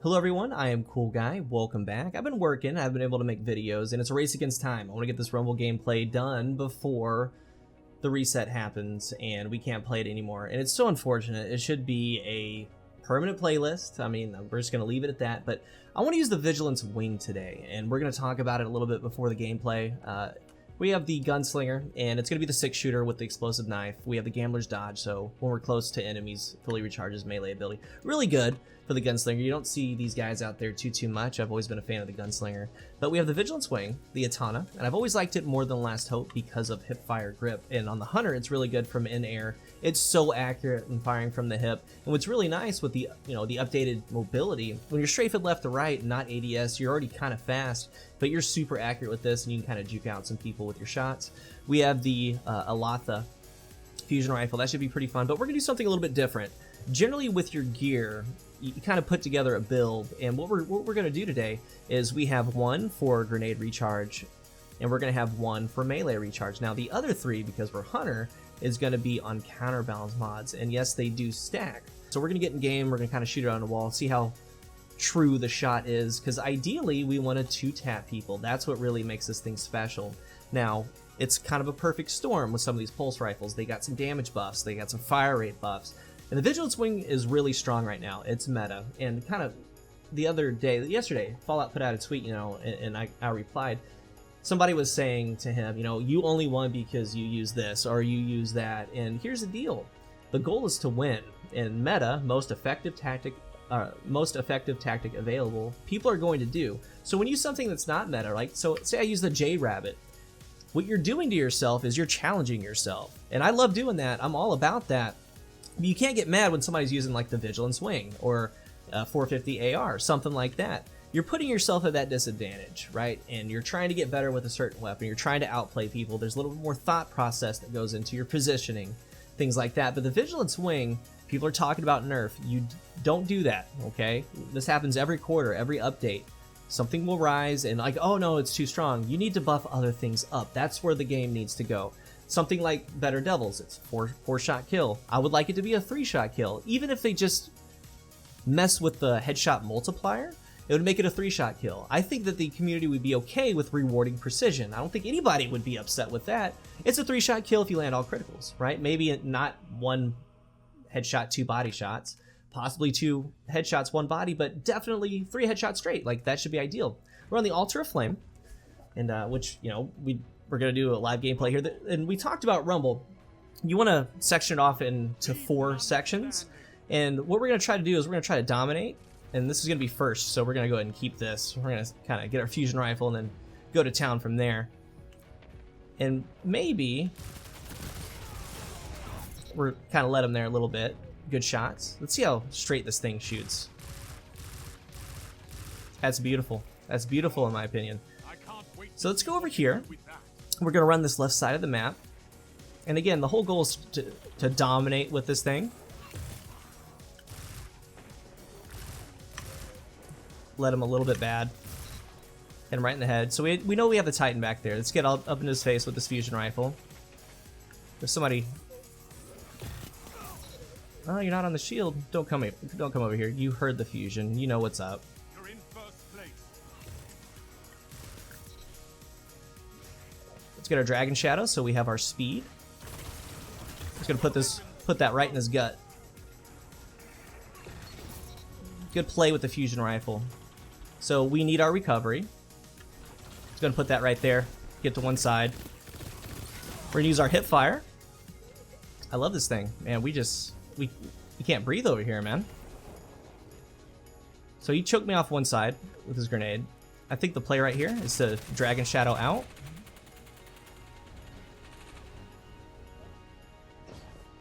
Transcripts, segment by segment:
Hello everyone, I am CoolGuy. Welcome back. I've been working, I've been able to make videos, and it's a race against time. I want to get this Rumble gameplay done before the reset happens and we can't play it anymore. And it's so unfortunate. It should be a permanent playlist. I mean, we're just going to leave it at that. But I want to use the Vigilance wing today, and we're going to talk about it a little bit before the gameplay. We have the Gunslinger, and it's going to be the 6-shooter with the explosive knife. We have the Gambler's Dodge, so when we're close to enemies, fully recharges melee ability. Really good for the Gunslinger. You don't see these guys out there too much. I've always been a fan of the Gunslinger. But we have the Vigilance wing, the Atana, and I've always liked it more than Last Hope because of hip-fire grip. And on the Hunter, it's really good from in air. It's so accurate in firing from the hip. And what's really nice with the the updated mobility, when you're strafing left to right, not ADS, you're already kind of fast, but you're super accurate with this, and you can kind of juke out some people with your shots. We have the Alatha fusion rifle. That should be pretty fun, but we're gonna do something a little bit different. Generally with your gear, you kind of put together a build, and what we're gonna do today is we have one for grenade recharge, and we're gonna have one for melee recharge. Now the other three, because we're Hunter, is gonna be on counterbalance mods, and yes, they do stack. So we're gonna get in game, we're gonna kind of shoot it on the wall, see how true the shot is, because ideally we want to 2-tap people. That's what really makes this thing special. Now, it's kind of a perfect storm with some of these pulse rifles. They got some damage buffs, they got some fire rate buffs, and the Vigilance wing is really strong right now. It's meta, and kind of yesterday, Fallout put out a tweet, and I replied. Somebody was saying to him, you only won because you use this or you use that, and here's the deal. The goal is to win, and meta, most effective tactic available, people are going to do. So when you use something that's not meta, like, so say I use the J Rabbit, what you're doing to yourself is you're challenging yourself. And I love doing that. I'm all about that. But you can't get mad when somebody's using like the Vigilance wing or 450 AR, something like that. You're putting yourself at that disadvantage, right? And you're trying to get better with a certain weapon. You're trying to outplay people. There's a little bit more thought process that goes into your positioning, things like that. But the Vigilance wing, people are talking about nerf. You don't do that, okay? This happens every quarter, every update. Something will rise and like, oh no, it's too strong. You need to buff other things up. That's where the game needs to go. Something like Better Devils, it's four-shot kill. I would like it to be a 3-shot kill. Even if they just mess with the headshot multiplier, it would make it a 3-shot kill. I think that the community would be okay with rewarding precision. I don't think anybody would be upset with that. It's a 3-shot kill if you land all criticals, right? Maybe not 1 headshot, 2 body shots, possibly 2 headshots, 1 body, but definitely 3 headshots straight. Like, that should be ideal. We're on the Altar of Flame, and which, we're going to do a live gameplay here. And we talked about Rumble. You want to section it off into 4 sections, and what we're going to try to do is we're going to try to dominate, and this is going to be first, so we're going to go ahead and keep this. We're going to kind of get our fusion rifle and then go to town from there. And maybe we're kind of let them there a little bit. Good shots. Let's see how straight this thing shoots. That's beautiful. That's beautiful in my opinion. So let's go over here. We're going to run this left side of the map. And again, the whole goal is to dominate with this thing. Let him a little bit bad. Hit him right in the head. So we know we have the Titan back there. Let's get up in his face with this fusion rifle. There's somebody. Oh, you're not on the shield. Don't come over here. You heard the fusion. You know what's up. You're in first place. Let's get our Dragon Shadow so we have our speed. Just gonna put that right in his gut. Good play with the fusion rifle. So we need our recovery. Just gonna put that right there. Get to one side. We're gonna use our hip fire. I love this thing, man. We can't breathe over here, man. So he choked me off one side with his grenade. I think the play right here is to Dragon Shadow out.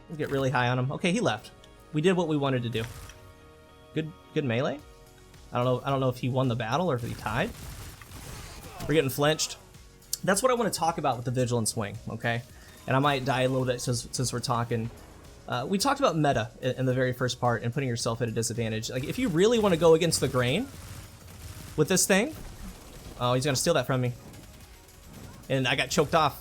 We'll get really high on him. Okay, he left. We did what we wanted to do. Good melee. I don't know if he won the battle or if he tied. We're getting flinched. That's what I want to talk about with the Vigilance wing, okay? And I might die a little bit since we're talking. We talked about meta in the very first part and putting yourself at a disadvantage. Like, if you really want to go against the grain with this thing, oh, he's gonna steal that from me, and I got choked off.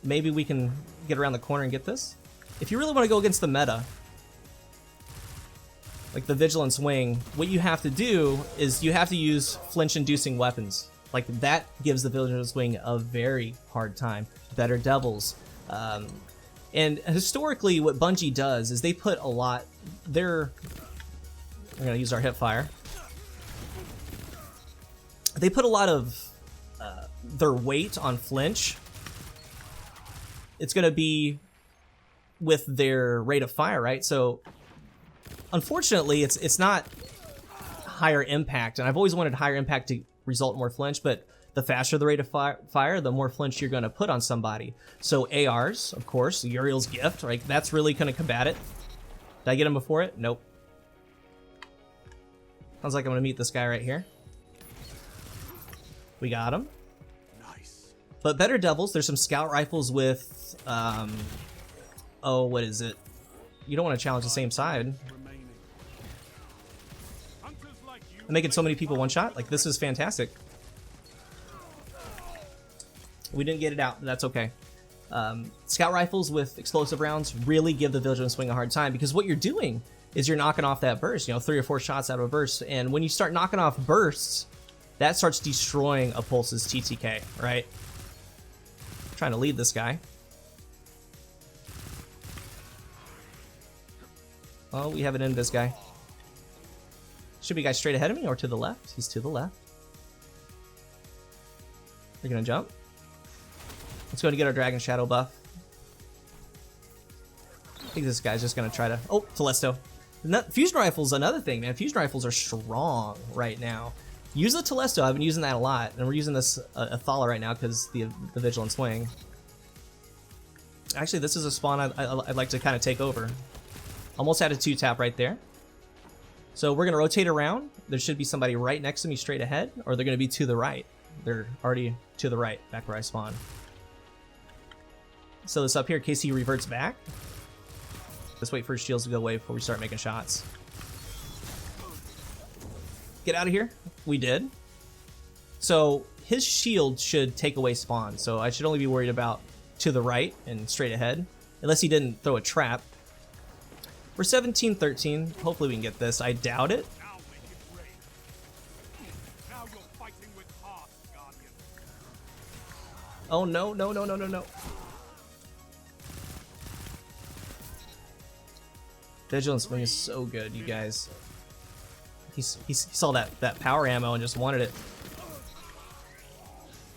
Maybe we can get around the corner and get this. If you really want to go against the meta, like the Vigilance Wing, what you have to do is you have to use flinch-inducing weapons. Like, that gives the Vigilance Wing a very hard time. Better Devils. And historically, what Bungie does is they put a lot... We're going to use our hip fire. They put a lot of their weight on flinch. It's going to be with their rate of fire, right? So, unfortunately, it's not higher impact, and I've always wanted higher impact to result in more flinch, but the faster the rate of fire, the more flinch you're going to put on somebody. So ARs, of course, Uriel's Gift, right? That's really going to combat it. Did I get him before it? Nope. Sounds like I'm going to meet this guy right here. We got him. Nice. But better Devils, there's some scout rifles with, oh, what is it? You don't want to challenge the same side. I'm making so many people one shot. Like, this is fantastic. We didn't get it out, but that's okay. Scout rifles with explosive rounds really give the Vigilance Wing a hard time, because what you're doing is you're knocking off that burst, you know, 3 or 4 shots out of a burst. And when you start knocking off bursts, that starts destroying a Pulse's TTK, right? I'm trying to lead this guy. Oh, we have an invis guy. Should be a guy straight ahead of me or to the left? He's to the left. We're gonna jump. Let's go and get our Dragon Shadow buff. I think this guy's just gonna try to... Oh, Telesto. Fusion Rifle's another thing, man. Fusion Rifles are strong right now. Use the Telesto. I've been using that a lot, and we're using this Athala right now because the Vigilance Wing. Actually, this is a spawn I'd like to kind of take over. Almost had a 2-tap right there. So we're going to rotate around. There should be somebody right next to me straight ahead, or they're going to be to the right. They're already to the right, back where I spawned. So this up here in case he reverts back. Let's wait for his shields to go away before we start making shots. Get out of here. We did. So his shield should take away spawn, so I should only be worried about to the right and straight ahead, unless he didn't throw a trap. We're 17-13. Hopefully we can get this. I doubt it. Oh no, no, no, no, no, no. Vigilance Wing is so good, you guys. He saw that power ammo and just wanted it.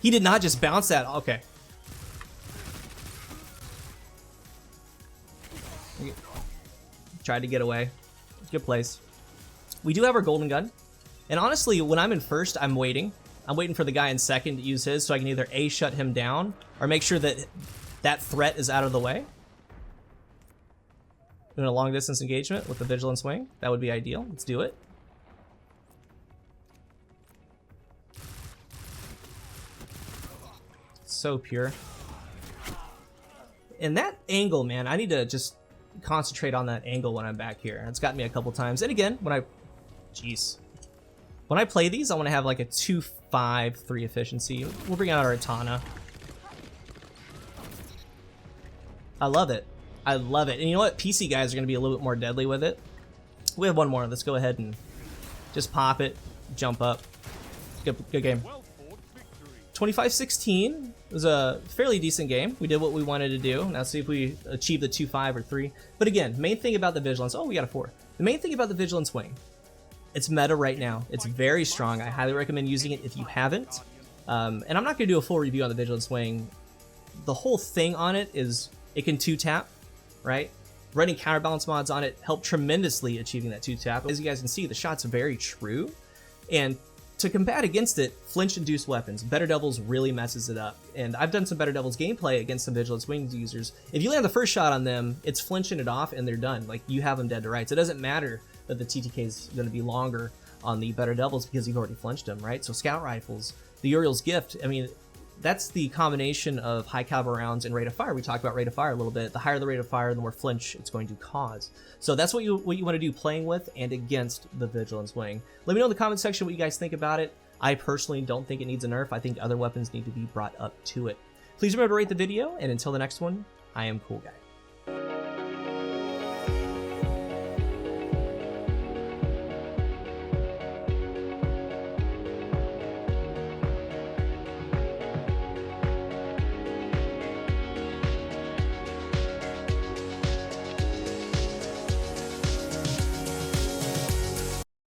He did not just bounce that. Okay. Tried to get away. Good place. We do have our golden gun. And honestly, when I'm in first, I'm waiting. I'm waiting for the guy in second to use his so I can either A, shut him down, or make sure that that threat is out of the way. Doing a long distance engagement with the Vigilance Wing. That would be ideal. Let's do it. So pure. And that angle, man, I need to just concentrate on that angle when I'm back here. It's gotten me a couple times. And again, when I play these, I want to have like a 2-5-3 efficiency. We'll bring out our Atana. I love it. I love it. And you know what? PC guys are going to be a little bit more deadly with it. We have one more. Let's go ahead and just pop it, jump up. Good game. 25-16 was a fairly decent game. We did what we wanted to do. Now see if we achieve the 2-5 or 3. But again, main thing about the Vigilance... Oh, we got a 4. The main thing about the Vigilance Wing, it's meta right now. It's very strong. I highly recommend using it if you haven't. And I'm not going to do a full review on the Vigilance Wing. The whole thing on it is it can 2-tap, right? Running counterbalance mods on it helped tremendously achieving that 2-tap. As you guys can see, the shot's very true. And to combat against it, flinch-induced weapons. Better Devils really messes it up. And I've done some Better Devils gameplay against some Vigilance Wings users. If you land the first shot on them, it's flinching it off and they're done. Like, you have them dead to rights. It doesn't matter that the TTK is going to be longer on the Better Devils because you've already flinched them, right? So Scout Rifles, the Uriel's Gift, I mean, that's the combination of high caliber rounds and rate of fire. We talked about rate of fire a little bit. The higher the rate of fire, the more flinch it's going to cause. So that's what you want to do playing with and against the Vigilance Wing. Let me know in the comment section what you guys think about it. I personally don't think it needs a nerf. I think other weapons need to be brought up to it. Please remember to rate the video, and until the next one, I am CoolGuy.